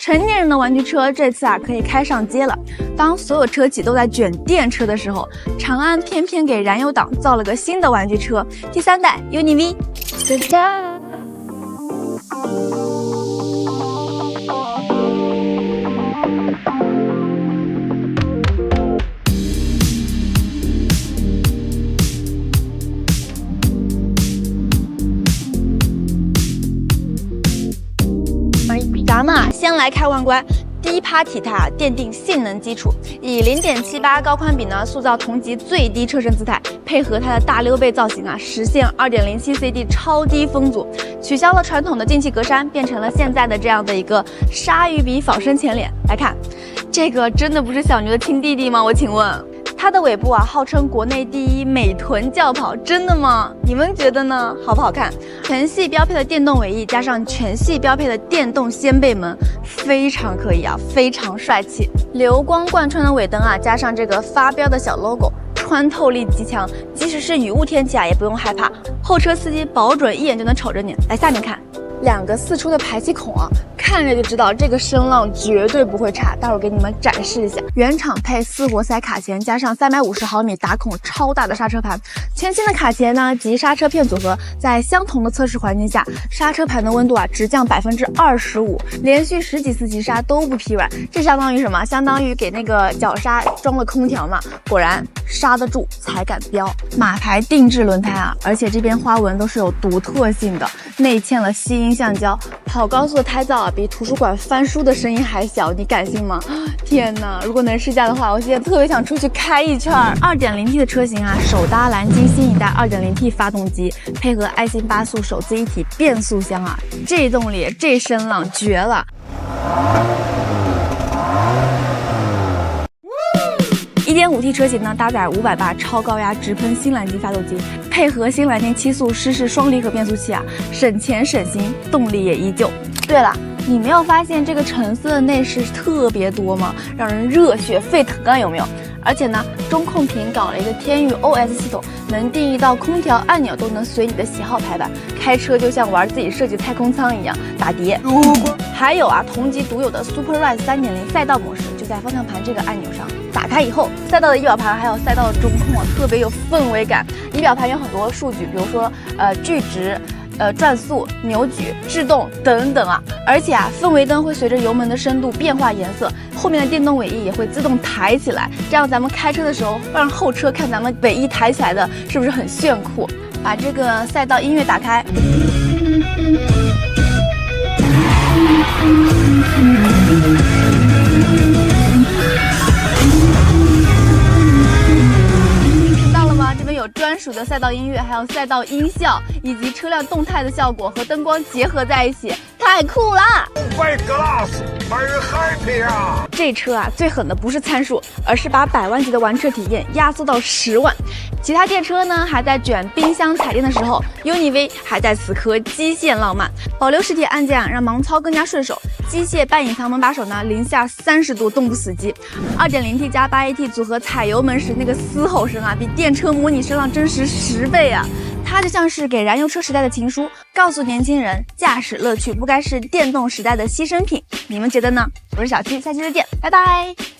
成年人的玩具车这次啊可以开上街了。当所有车企都在卷电车的时候，长安偏偏给燃油党造了个新的玩具车，第3代 UNI-V。咱们先来开外观，第一趴体态奠定性能基础，以0.78高宽比呢塑造同级最低车身姿态，配合它的大溜背造型实现2.07 CD 超低风阻，取消了传统的进气格栅，变成了现在的这样的一个鲨鱼鼻仿生前脸。来看，这个真的不是小牛的亲弟弟吗？我请问。它的尾部号称国内第1美臀轿跑，真的吗？你们觉得呢？好不好看？全系标配的电动尾翼加上全系标配的电动掀背门，非常可以非常帅气。流光贯穿的尾灯加上这个发标的小 logo， 穿透力极强，即使是雨雾天气也不用害怕，后车司机保准一眼就能瞅着你。来下面看。2个4出的排气孔看着就知道这个声浪绝对不会差。待会儿给你们展示一下，原厂配4活塞卡钳，加上350毫米打孔超大的刹车盘，全新的卡钳呢及刹车片组合，在相同的测试环境下，刹车盘的温度直降25%，连续10几次急刹都不疲软。这相当于什么？相当于给那个脚刹装了空调嘛。果然刹得住才敢飙。马牌定制轮胎而且这边花纹都是有独特性的，内嵌了吸音橡胶，跑高速的胎噪比图书馆翻书的声音还小，你敢信吗？天哪！如果能试驾的话，我现在特别想出去开一圈。2.0T 的车型首搭蓝鲸新一代 2.0T 发动机，配合爱信8速手自一体变速箱这动力这声浪绝了。1.5T 车型呢，搭载580超高压直喷新蓝鲸发动机，配合新蓝鲸7速湿式双离合变速器省钱省心，动力也依旧。对了，你没有发现这个橙色的内饰特别多吗？让人热血沸腾有没有？而且呢，中控屏搞了一个天域 OS 系统，能定义到空调按钮都能随你的喜好排版，开车就像玩自己设计太空舱一样打碟。还有同级独有的 Super Rise 3.0 赛道模式，就在方向盘这个按钮上。打开以后，赛道的仪表盘还有赛道的中控特别有氛围感。仪表盘有很多数据，比如说距值、转速、扭矩、制动等等而且氛围灯会随着油门的深度变化颜色，后面的电动尾翼也会自动抬起来，这样咱们开车的时候会让后车看咱们尾翼抬起来的是不是很炫酷？把这个赛道音乐打开。有专属的赛道音乐，还有赛道音效，以及车辆动态的效果和灯光结合在一起，太酷了！ My glass, very happy 这车最狠的不是参数，而是把100万级的玩车体验压缩到10万。其他电车呢还在卷冰箱彩电的时候 ，UNI-V 还在此刻机械浪漫，保留实体按键让盲操更加顺手。机械半隐藏门把手呢零下30度冻不死机。2.0T 加8AT 组合踩油门时那个嘶吼声比电车模拟声浪真实10倍它就像是给燃油车时代的情书，告诉年轻人驾驶乐趣不该是电动时代的牺牲品。你们觉得呢？我是小七，下期再见，拜拜。